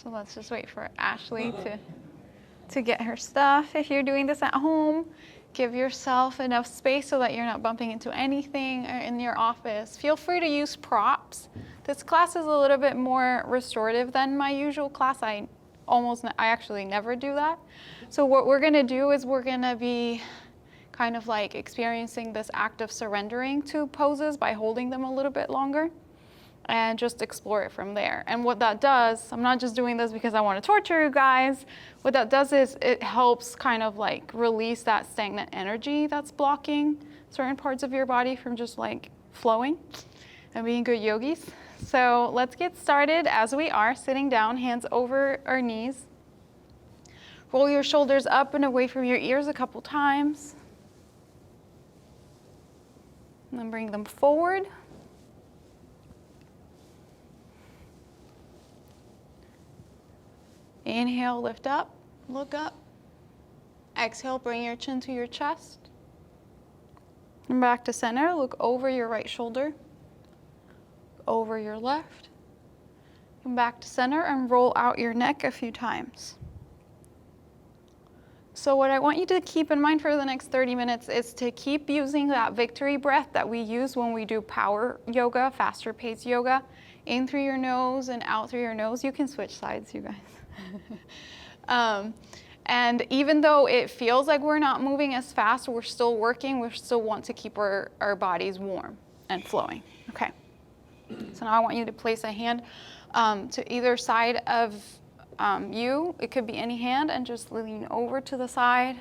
So let's just wait for Ashley to get her stuff. If you're doing this at home, give yourself enough space so that you're not bumping into anything in your office. Feel free to use props. This class is a little bit more restorative than my usual class. I actually never do that. So what we're gonna do is we're gonna be kind of like experiencing this act of surrendering to poses by holding them a little bit longer, and just explore it from there. And what that does, I'm not just doing this because I want to torture you guys. What that does is it helps kind of like release that stagnant energy that's blocking certain parts of your body from just like flowing and being good yogis. So let's get started as we are sitting down, hands over our knees. Roll your shoulders up and away from your ears a couple times. And then bring them forward. Inhale, lift up, look up. Exhale, bring your chin to your chest. And back to center, look over your right shoulder, over your left. Come back to center and roll out your neck a few times. So what I want you to keep in mind for the next 30 minutes is to keep using that victory breath that we use when we do power yoga, faster paced yoga. In through your nose and out through your nose. You can switch sides, you guys. And even though it feels like we're not moving as fast, we're still working, we still want to keep our bodies warm and flowing. Okay. So now I want you to place a hand to either side of you. It could be any hand, and just lean over to the side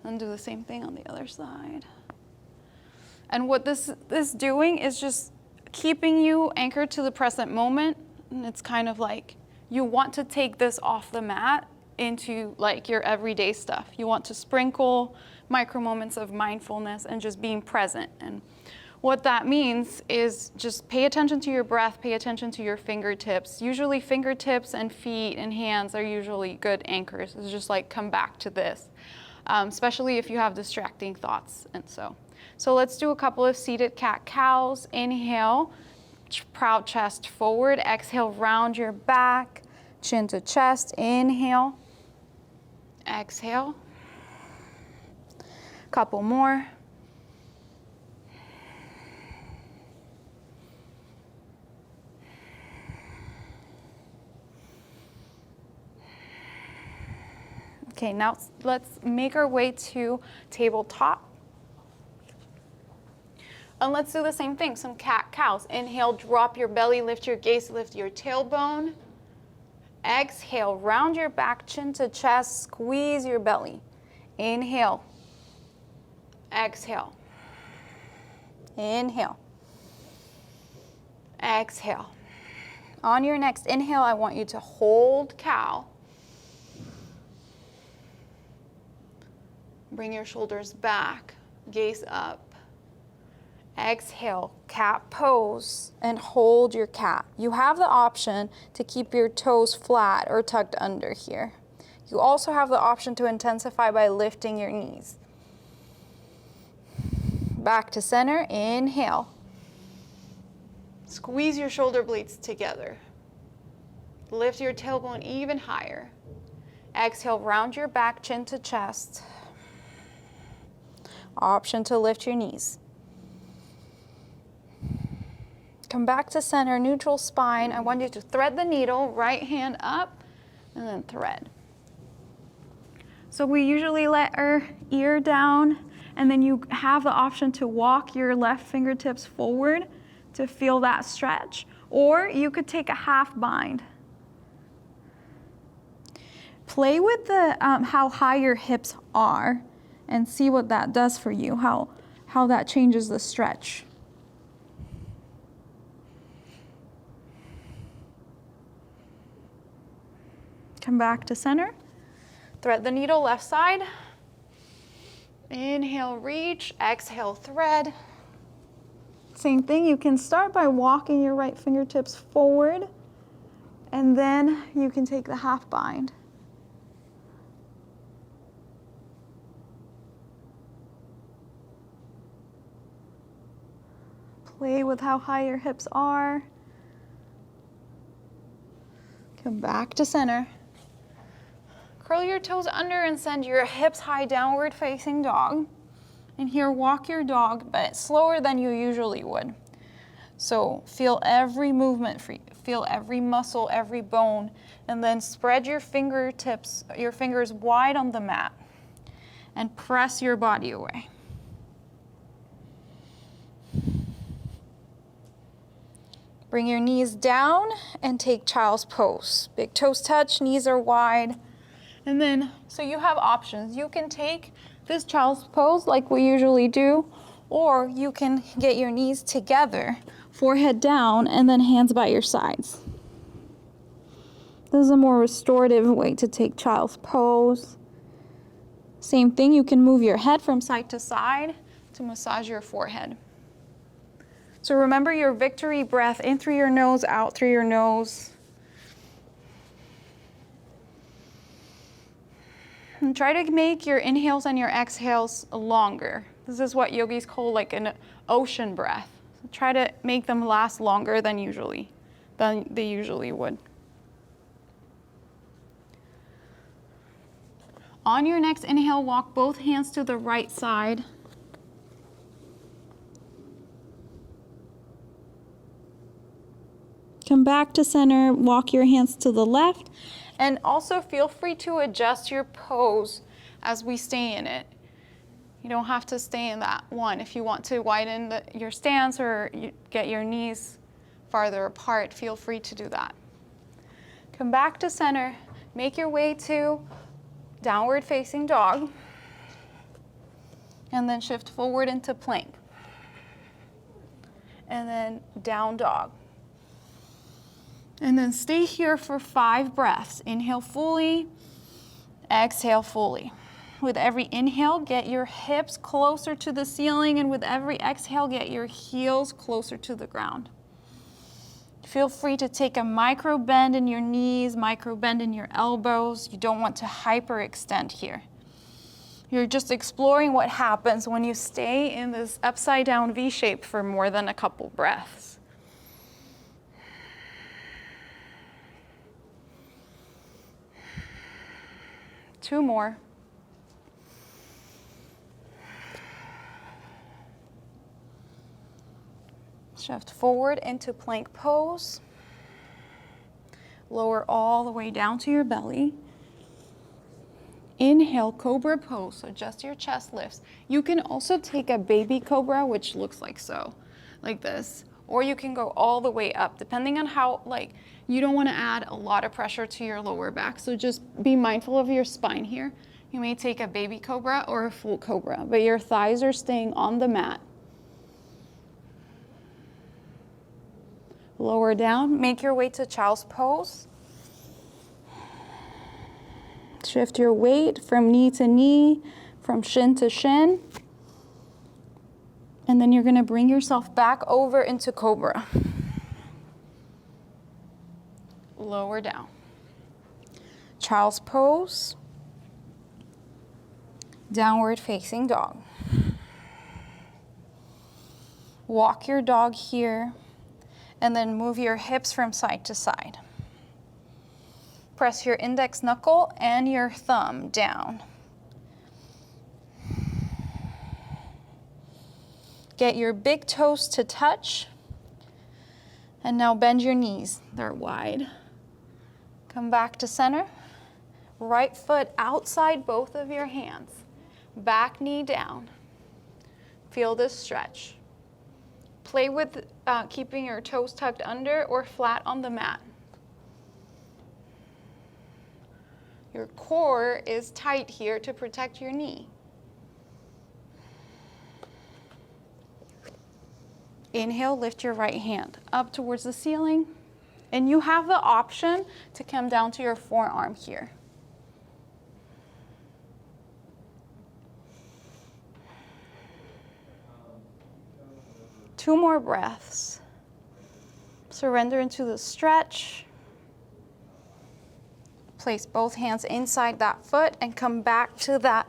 and do the same thing on the other side. And what this is doing is just keeping you anchored to the present moment. And it's kind of like you want to take this off the mat into like your everyday stuff. You want to sprinkle micro moments of mindfulness and just being present. And what that means is just pay attention to your breath, pay attention to your fingertips. Usually fingertips and feet and hands are usually good anchors. It's just like come back to this, especially if you have distracting thoughts. And so let's do a couple of seated cat-cows. Inhale, proud chest forward. Exhale, round your back, chin to chest. Inhale, exhale. Couple more. Okay, now let's make our way to tabletop. And let's do the same thing, some cat-cows. Inhale, drop your belly, lift your gaze, lift your tailbone. Exhale, round your back, chin to chest, squeeze your belly. Inhale. Exhale. Inhale. Exhale. On your next inhale, I want you to hold cow. Bring your shoulders back, gaze up. Exhale, cat pose, and hold your cat. You have the option to keep your toes flat or tucked under here. You also have the option to intensify by lifting your knees. Back to center, inhale. Squeeze your shoulder blades together. Lift your tailbone even higher. Exhale, round your back, chin to chest. Option to lift your knees. Come back to center, neutral spine. I want you to thread the needle, right hand up, and then thread. So we usually let our ear down, and then you have the option to walk your left fingertips forward to feel that stretch, or you could take a half bind. Play with the how high your hips are and see what that does for you, how that changes the stretch. Come back to center. Thread the needle left side. Inhale, reach. Exhale, thread. Same thing, you can start by walking your right fingertips forward, and then you can take the half bind. Play with how high your hips are. Come back to center. Curl your toes under and send your hips high, downward facing dog. And here, walk your dog, but slower than you usually would. So feel every movement, feel every muscle, every bone, and then spread your fingertips, your fingers wide on the mat, and press your body away. Bring your knees down and take child's pose. Big toes touch, knees are wide. And then, so you have options. You can take this child's pose like we usually do, or you can get your knees together, forehead down, and then hands by your sides. This is a more restorative way to take child's pose. Same thing, you can move your head from side to side to massage your forehead. So remember your victory breath, in through your nose, out through your nose. And try to make your inhales and your exhales longer. This is what yogis call like an ocean breath. So try to make them last longer than they usually would. On your next inhale, walk both hands to the right side. Come back to center, walk your hands to the left. And also feel free to adjust your pose as we stay in it. You don't have to stay in that one. If you want to widen your stance or get your knees farther apart, feel free to do that. Come back to center. Make your way to downward facing dog. And then shift forward into plank. And then down dog. And then stay here for 5 breaths. Inhale fully, exhale fully. With every inhale, get your hips closer to the ceiling, and with every exhale, get your heels closer to the ground. Feel free to take a micro bend in your knees, micro bend in your elbows. You don't want to hyperextend here. You're just exploring what happens when you stay in this upside down V shape for more than a couple breaths. 2 more. Shift forward into plank pose. Lower all the way down to your belly. Inhale, cobra pose, so just your chest lifts. You can also take a baby cobra, which looks like so, like this. Or you can go all the way up, depending on how, you don't want to add a lot of pressure to your lower back, so just be mindful of your spine here. You may take a baby cobra or a full cobra, but your thighs are staying on the mat. Lower down, make your way to child's pose. Shift your weight from knee to knee, from shin to shin. And then you're going to bring yourself back over into cobra. Lower down. Child's pose. Downward facing dog. Walk your dog here, and then move your hips from side to side. Press your index knuckle and your thumb down. Get your big toes to touch. And now bend your knees, they're wide. Come back to center. Right foot outside both of your hands. Back knee down. Feel this stretch. Play with keeping your toes tucked under or flat on the mat. Your core is tight here to protect your knee. Inhale, lift your right hand up towards the ceiling, and you have the option to come down to your forearm here. Two more breaths. Surrender into the stretch. Place both hands inside that foot and come back to that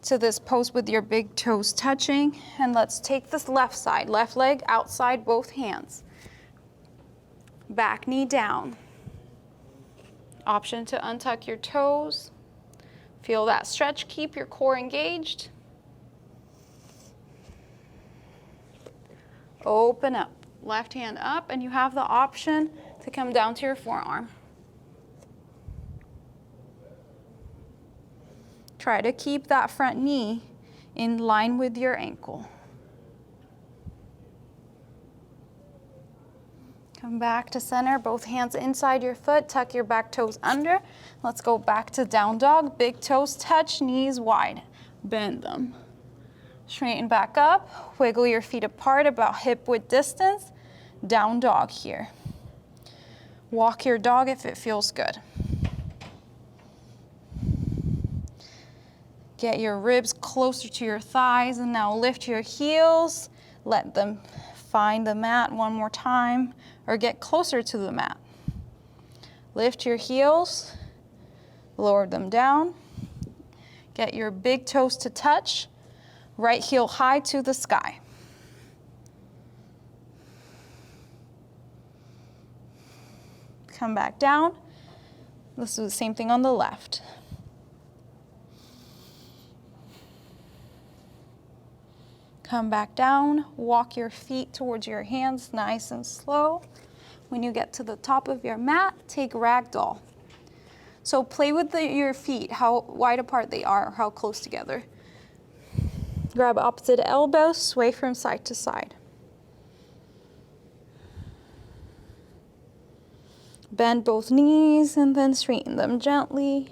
to this pose with your big toes touching. And let's take this left side, left leg outside both hands. Back knee down. Option to untuck your toes. Feel that stretch, keep your core engaged. Open up, left hand up, and you have the option to come down to your forearm. Try to keep that front knee in line with your ankle. Come back to center, both hands inside your foot, tuck your back toes under. Let's go back to down dog, big toes touch, knees wide, bend them. Straighten back up, wiggle your feet apart about hip width distance, down dog here. Walk your dog if it feels good. Get your ribs closer to your thighs, and now lift your heels, let them find the mat one more time, or get closer to the mat. Lift your heels, lower them down, get your big toes to touch, right heel high to the sky. Come back down. Let's do the same thing on the left. Come back down, walk your feet towards your hands nice and slow. When you get to the top of your mat, take ragdoll. So play with your feet, how wide apart they are, how close together. Grab opposite elbows, sway from side to side. Bend both knees and then straighten them gently.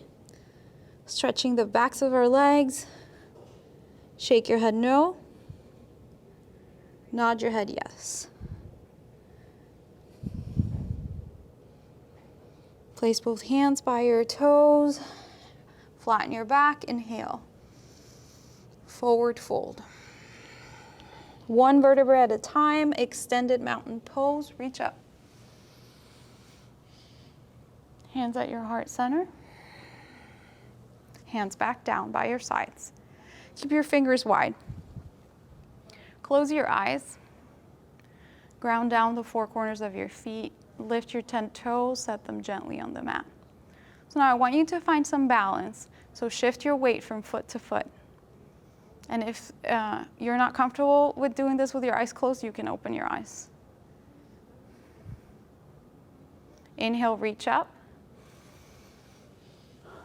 Stretching the backs of our legs. Shake your head no. Nod your head yes. Place both hands by your toes. Flatten your back, inhale. Forward fold. One vertebra at a time, extended mountain pose, reach up. Hands at your heart center. Hands back down by your sides. Keep your fingers wide. Close your eyes. Ground down the four corners of your feet. Lift your 10 toes, set them gently on the mat. So now I want you to find some balance. So shift your weight from foot to foot. And if you're not comfortable with doing this with your eyes closed, you can open your eyes. Inhale, reach up.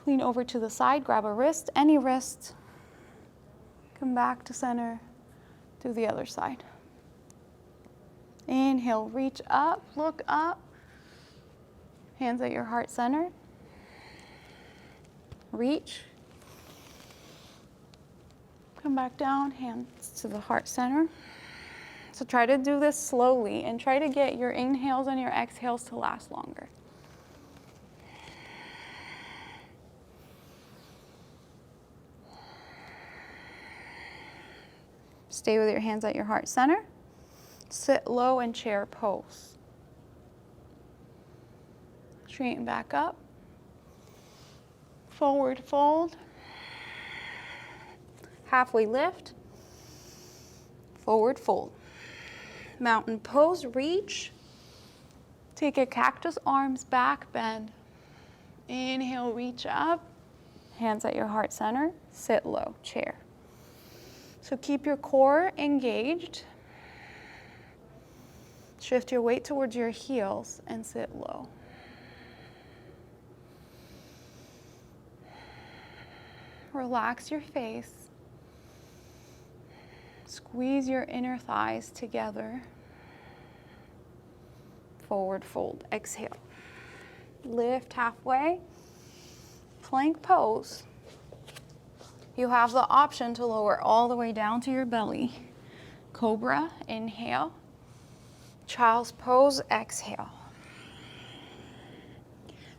Lean over to the side, grab a wrist, any wrist. Come back to center, do the other side. Inhale, reach up, look up. Hands at your heart center. Reach. Come back down, hands to the heart center. So try to do this slowly and try to get your inhales and your exhales to last longer. Stay with your hands at your heart center. Sit low in chair pose. Straighten back up. Forward fold. Halfway lift. Forward fold. Mountain pose, reach. Take a cactus, arms back, bend. Inhale, reach up. Hands at your heart center. Sit low, chair. So keep your core engaged. Shift your weight towards your heels and sit low. Relax your face. Squeeze your inner thighs together. Forward fold, exhale. Lift halfway. Plank pose. You have the option to lower all the way down to your belly. Cobra, inhale. Child's pose, exhale.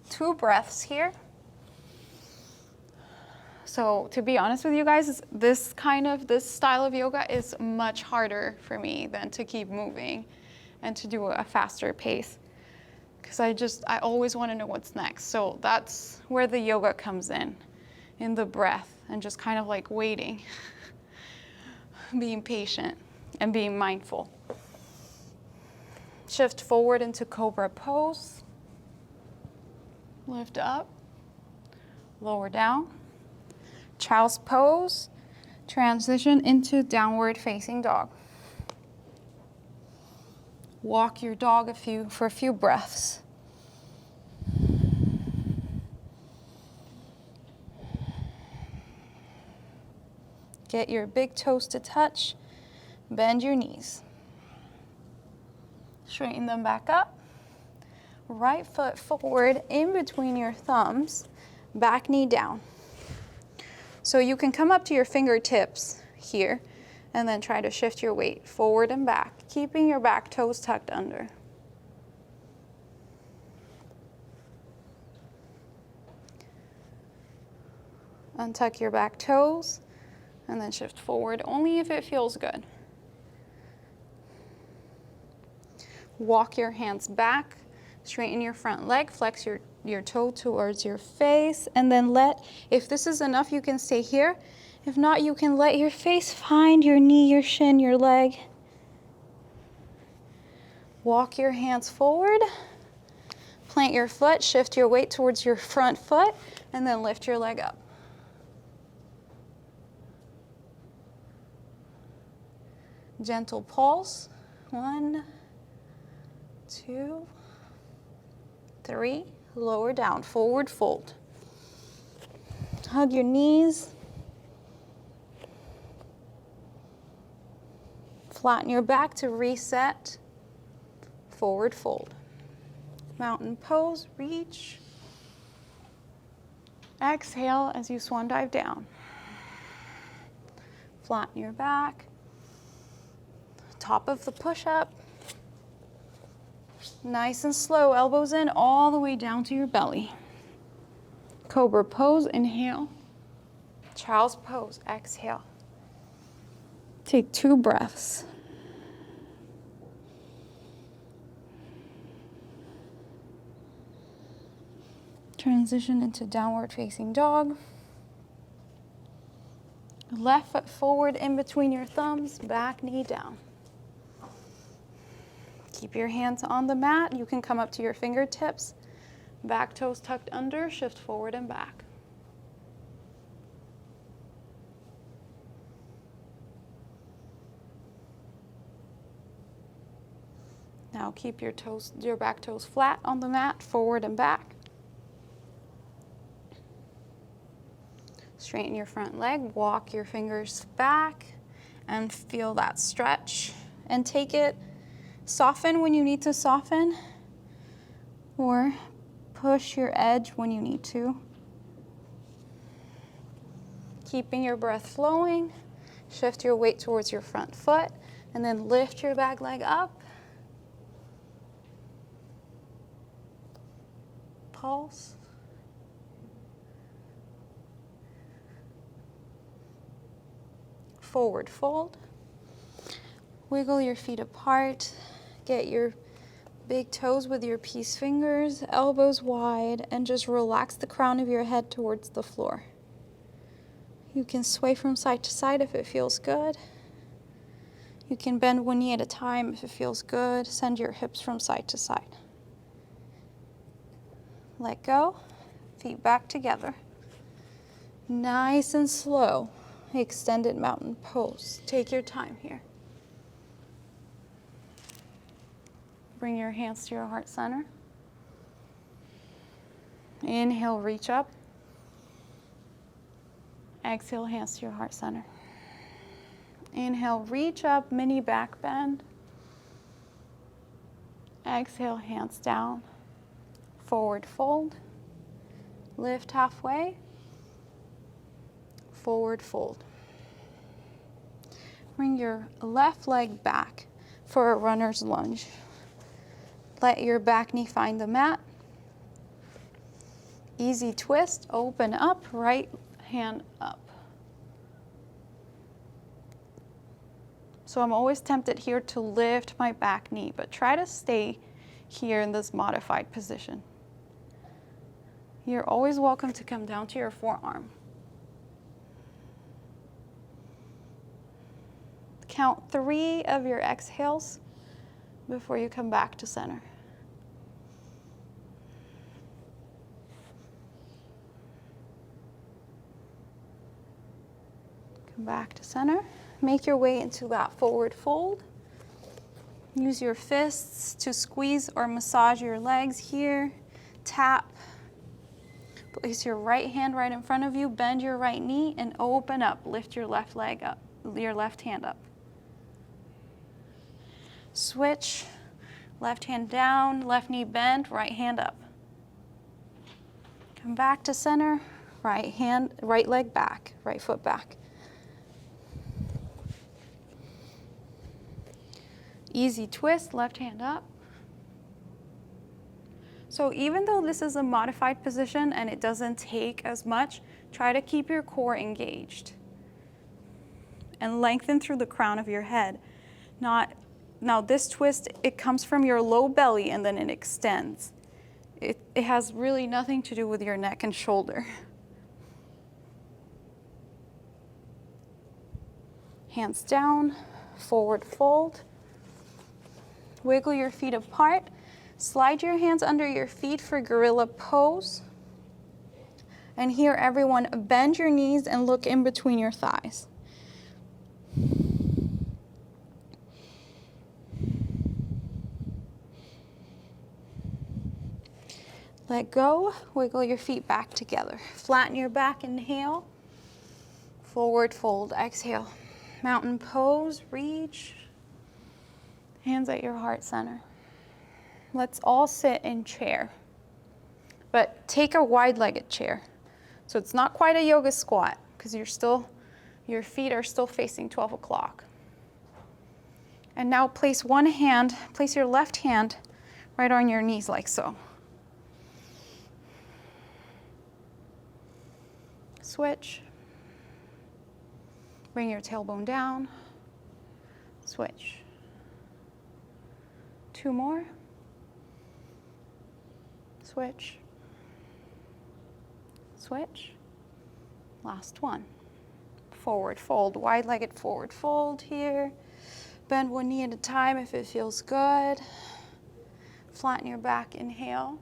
2 breaths here. So to be honest with you guys, this style of yoga is much harder for me than to keep moving and to do a faster pace. Because I always want to know what's next. So that's where the yoga comes in the breath and just kind of like waiting, being patient and being mindful. Shift forward into Cobra pose. Lift up, lower down. Child's pose, transition into downward facing dog. Walk your dog for a few breaths. Get your big toes to touch. Bend your knees. Straighten them back up. Right foot forward in between your thumbs. Back knee down. So you can come up to your fingertips here and then try to shift your weight forward and back, keeping your back toes tucked under. Untuck your back toes and then shift forward only if it feels good. Walk your hands back, straighten your front leg, flex your toe towards your face, and then if this is enough, you can stay here. If not, you can let your face find your knee, your shin, your leg. Walk your hands forward, plant your foot, shift your weight towards your front foot, and then lift your leg up. Gentle pulse. 1, 2, 3. Lower down, forward fold. Hug your knees. Flatten your back to reset. Forward fold. Mountain pose, reach. Exhale as you swan dive down. Flatten your back. Top of the push-up. Nice and slow, elbows in all the way down to your belly. Cobra pose, inhale. Child's pose, exhale. Take 2 breaths. Transition into downward facing dog. Left foot forward in between your thumbs, back knee down. Keep your hands on the mat. You can come up to your fingertips. Back toes tucked under, shift forward and back. Now keep your back toes flat on the mat, forward and back. Straighten your front leg, walk your fingers back and feel that stretch and take it. Soften when you need to soften, or push your edge when you need to. Keeping your breath flowing, shift your weight towards your front foot, and then lift your back leg up. Pulse. Forward fold. Wiggle your feet apart. Get your big toes with your peace fingers, elbows wide, and just relax the crown of your head towards the floor. You can sway from side to side if it feels good. You can bend one knee at a time if it feels good. Send your hips from side to side. Let go, feet back together. Nice and slow, extended mountain pose. Take your time here. Bring your hands to your heart center. Inhale, reach up. Exhale, hands to your heart center. Inhale, reach up, mini back bend. Exhale, hands down. Forward fold. Lift halfway. Forward fold. Bring your left leg back for a runner's lunge. Let your back knee find the mat. Easy twist, open up, right hand up. So I'm always tempted here to lift my back knee, but try to stay here in this modified position. You're always welcome to come down to your forearm. Count 3 of your exhales. before you come back to center. Come back to center. Make your way into that forward fold. Use your fists to squeeze or massage your legs here. Tap. Place your right hand right in front of you. Bend your right knee and open up. Lift your left leg up, your left hand up. Switch. Left hand down, left knee bent, right hand up. Come back to center. Right leg back, right foot back. Easy twist, left hand up. So even though this is a modified position and it doesn't take as much, try to keep your core engaged and lengthen through the crown of your head. Now this twist, it comes from your low belly and then it extends. It has really nothing to do with your neck and shoulder. Hands down, forward fold. Wiggle your feet apart. Slide your hands under your feet for gorilla pose. And here, everyone, bend your knees and look in between your thighs. Let go, wiggle your feet back together. Flatten your back, inhale. Forward fold, exhale. Mountain pose, reach. Hands at your heart center. Let's all sit in chair, but take a wide-legged chair. So it's not quite a yoga squat because your feet are still facing 12 o'clock. And now place your left hand right on your knees like so. Switch. Bring your tailbone down. Switch. 2 more. Switch. Switch. Last one. Forward fold, wide-legged forward fold here. Bend one knee at a time if it feels good. Flatten your back, inhale.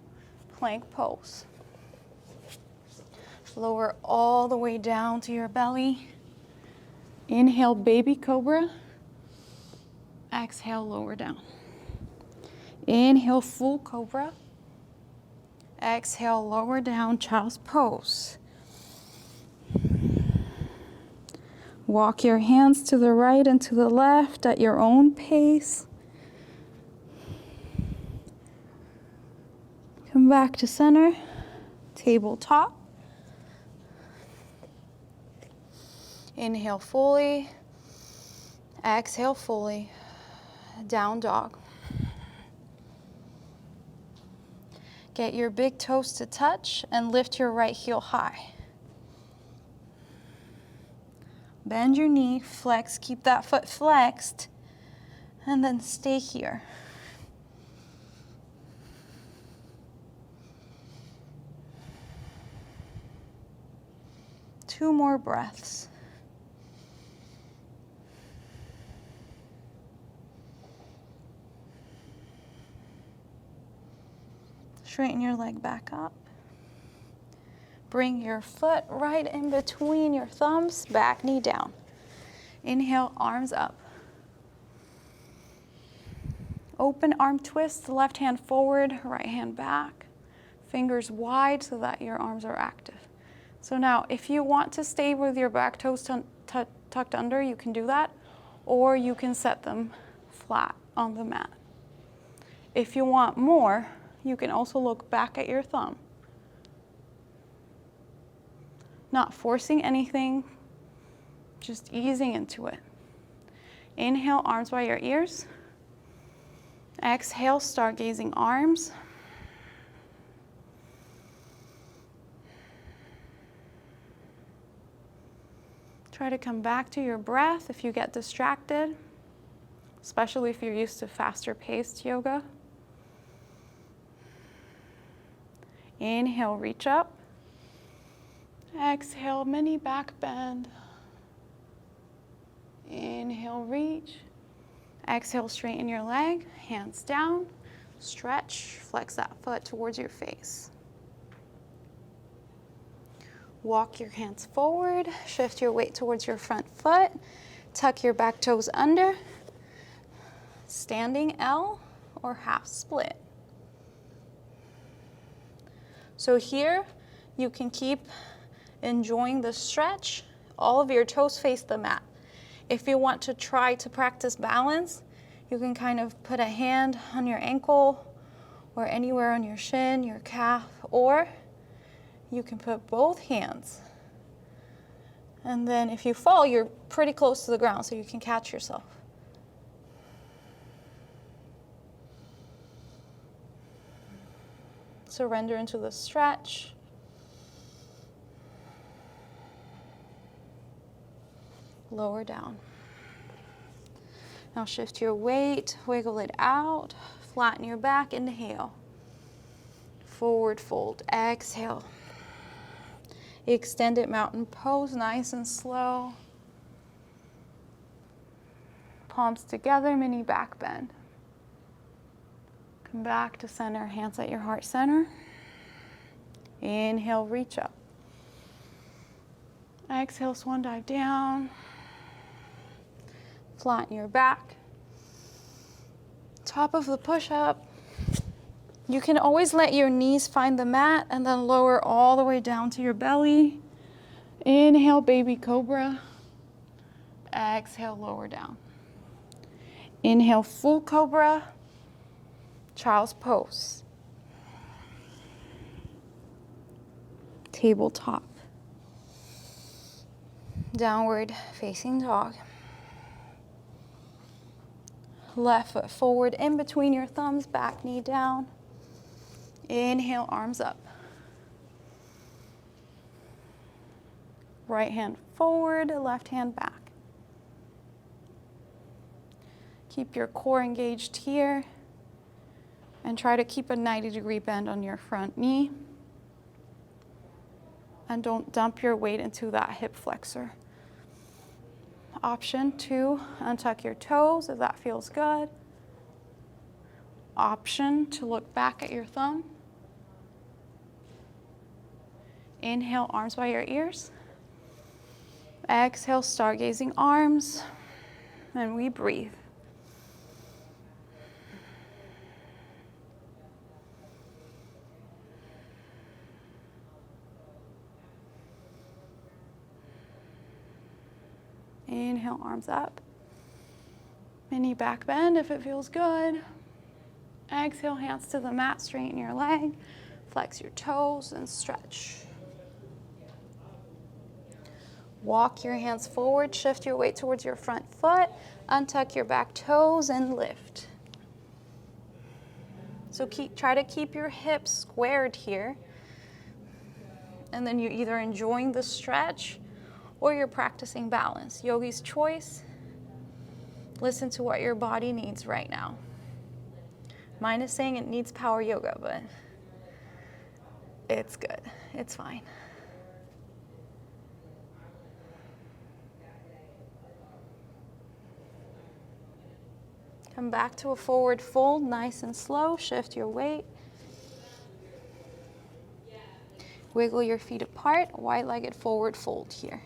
Plank pose. Lower all the way down to your belly. Inhale, baby cobra. Exhale, lower down. Inhale, full cobra. Exhale, lower down, child's pose. Walk your hands to the right and to the left at your own pace. Come back to center, tabletop. Inhale fully, exhale fully, down dog. Get your big toes to touch and lift your right heel high. Bend your knee, flex, keep that foot flexed, and then stay here. Two more breaths. Straighten your leg back up. Bring your foot right in between your thumbs, back knee down. Inhale, arms up. Open arm twist, left hand forward, right hand back. Fingers wide so that your arms are active. So now, if you want to stay with your back toes tucked under, you can do that, or you can set them flat on the mat. If you want more, you can also look back at your thumb. Not forcing anything, just easing into it. Inhale, arms by your ears. Exhale, stargazing arms. Try to come back to your breath if you get distracted, especially if you're used to faster paced yoga. Inhale, reach up. Exhale, mini back bend. Inhale, reach. Exhale, straighten your leg, hands down, stretch, flex that foot towards your face. Walk your hands forward, shift your weight towards your front foot, tuck your back toes under, standing L or half split. So here you can keep enjoying the stretch. All of your toes face the mat. If you want to try to practice balance, you can kind of put a hand on your ankle or anywhere on your shin, your calf, or you can put both hands. And then if you fall, you're pretty close to the ground, so you can catch yourself. Surrender into the stretch. Lower down. Now shift your weight, wiggle it out, flatten your back, inhale. Forward fold, exhale. Extended mountain pose, nice and slow. Palms together, mini back bend. Come back to center, hands at your heart center. Inhale, reach up. Exhale, swan dive down. Flatten your back. Top of the push-up. You can always let your knees find the mat and then lower all the way down to your belly. Inhale, baby cobra. Exhale, lower down. Inhale, full cobra. Child's pose. Tabletop. Downward facing dog. Left foot forward in between your thumbs, back knee down. Inhale, arms up. Right hand forward, left hand back. Keep your core engaged here and try to keep a 90-degree bend on your front knee. And don't dump your weight into that hip flexor. Option 2, untuck your toes if that feels good. Option to look back at your thumb. Inhale, arms by your ears. Exhale, stargazing arms. And we breathe. Inhale, arms up. Mini back bend if it feels good. Exhale, hands to the mat, straighten your leg. Flex your toes and stretch. Walk your hands forward, shift your weight towards your front foot, untuck your back toes and lift. So try to keep your hips squared here. And then you're either enjoying the stretch or you're practicing balance. Yogi's choice. Listen to what your body needs right now. Mine is saying it needs power yoga, but it's good. It's fine. Come back to a forward fold, nice and slow. Shift your weight. Wiggle your feet apart, wide-legged forward fold here.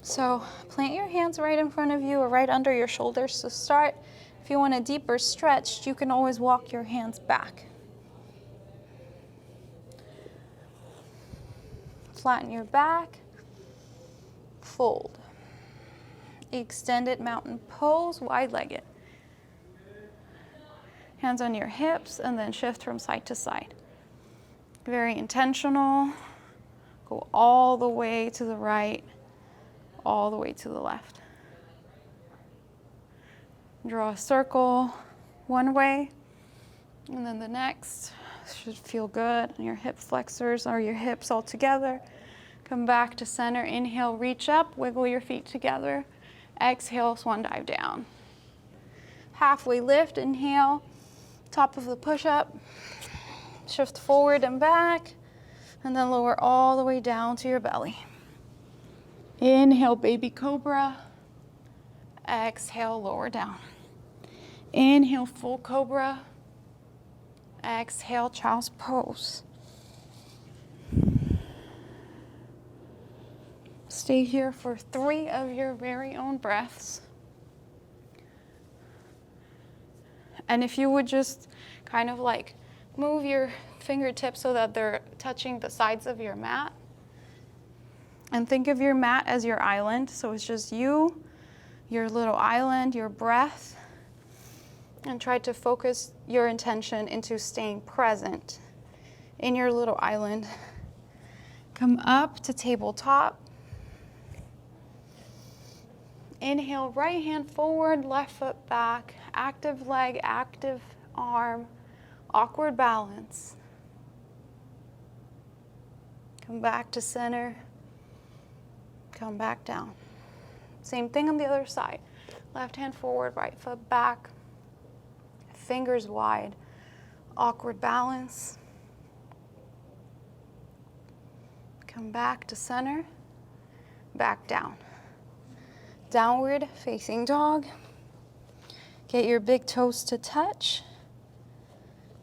So plant your hands right in front of you or right under your shoulders to start. If you want a deeper stretch, you can always walk your hands back. Flatten your back, fold. Extended mountain pose, wide-legged. Hands on your hips and then shift from side to side. Very intentional. Go all the way to the right, all the way to the left. Draw a circle one way, and then the next. Should feel good on your hip flexors or your hips all together. Come back to center. Inhale, reach up, wiggle your feet together. Exhale, swan dive down. Halfway lift, inhale, top of the push-up. Shift forward and back, and then lower all the way down to your belly. Inhale, baby cobra. Exhale, lower down. Inhale, full cobra. Exhale, child's pose. Stay here for 3 of your very own breaths. And if you would just kind of like move your fingertips so that they're touching the sides of your mat. And think of your mat as your island. So it's just you, your little island, your breath. And try to focus your intention into staying present in your little island. Come up to tabletop. Inhale, right hand forward, left foot back, active leg, active arm, awkward balance. Come back to center, come back down. Same thing on the other side. Left hand forward, right foot back, fingers wide, awkward balance. Come back to center, back down. Downward facing dog. Get your big toes to touch.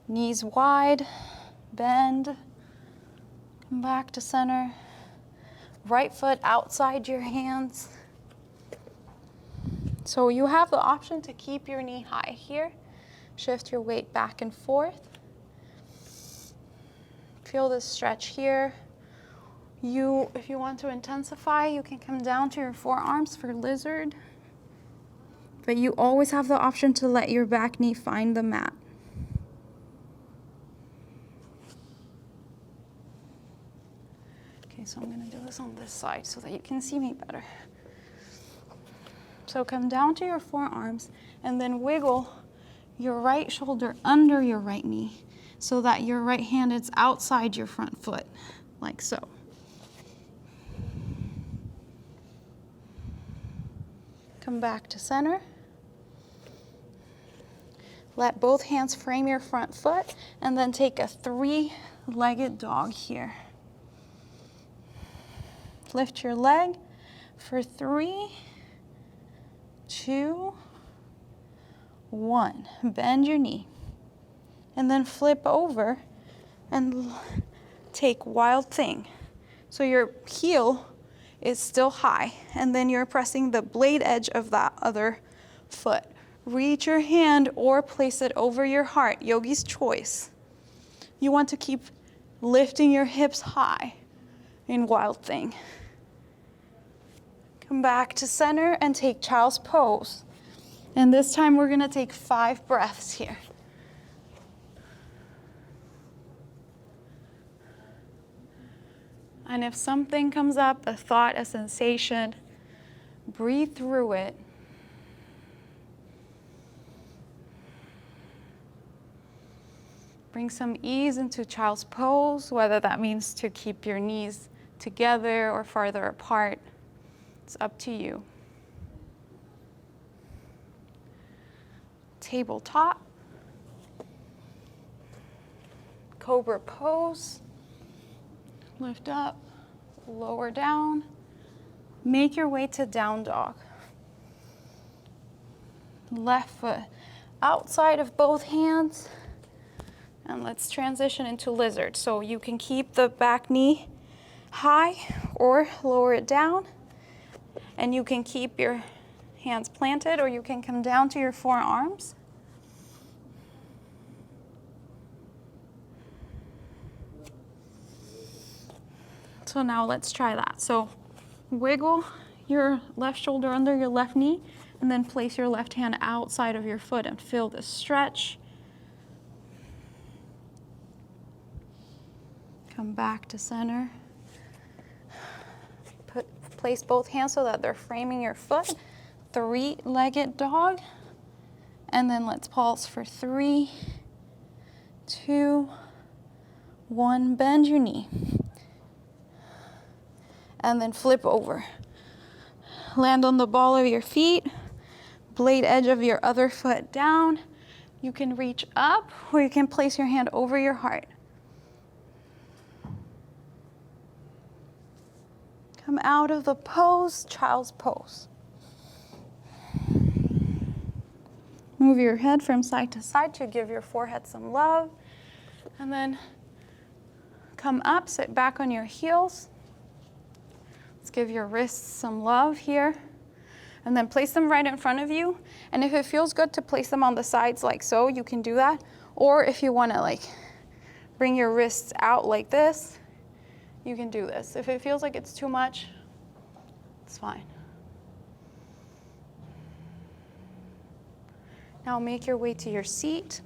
Knees wide, bend. Come back to center. Right foot outside your hands. So you have the option to keep your knee high here. Shift your weight back and forth. Feel this stretch here. If you want to intensify, you can come down to your forearms for lizard. But you always have the option to let your back knee find the mat. Okay, so I'm going to do this on this side so that you can see me better. So come down to your forearms and then wiggle your right shoulder under your right knee so that your right hand is outside your front foot, like so. Come back to center. Let both hands frame your front foot and then take a 3-legged dog here. Lift your leg for 3, 2, 1. Bend your knee. And then flip over and take wild thing. So your heel is still high, and then you're pressing the blade edge of that other foot. Reach your hand or place it over your heart, yogi's choice. You want to keep lifting your hips high in wild thing. Come back to center and take child's pose. And this time we're gonna take 5 breaths here. And if something comes up, a thought, a sensation, breathe through it. Bring some ease into child's pose, whether that means to keep your knees together or farther apart. It's up to you. Tabletop. Cobra pose. Lift up, lower down. Make your way to down dog. Left foot outside of both hands. And let's transition into lizard. So you can keep the back knee high or lower it down. And you can keep your hands planted or you can come down to your forearms. So now let's try that. So wiggle your left shoulder under your left knee and then place your left hand outside of your foot and feel the stretch. Come back to center. Place both hands so that they're framing your foot. 3-legged dog. And then let's pulse for 3, 2, 1. Bend your knee. And then flip over. Land on the ball of your feet. Blade edge of your other foot down. You can reach up or you can place your hand over your heart. Come out of the pose, child's pose. Move your head from side to side to give your forehead some love. And then come up, sit back on your heels. Let's give your wrists some love here. And then place them right in front of you. And if it feels good to place them on the sides like so, you can do that. Or if you want to like bring your wrists out like this, you can do this. If it feels like it's too much, it's fine. Now make your way to your seat.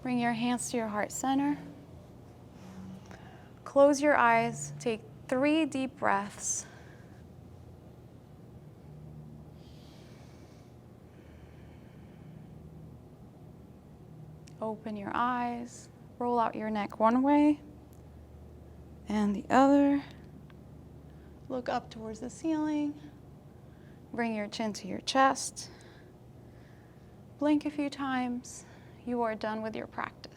Bring your hands to your heart center. Close your eyes. Take 3 deep breaths. Open your eyes. Roll out your neck one way and the other. Look up towards the ceiling. Bring your chin to your chest. Blink a few times. You are done with your practice.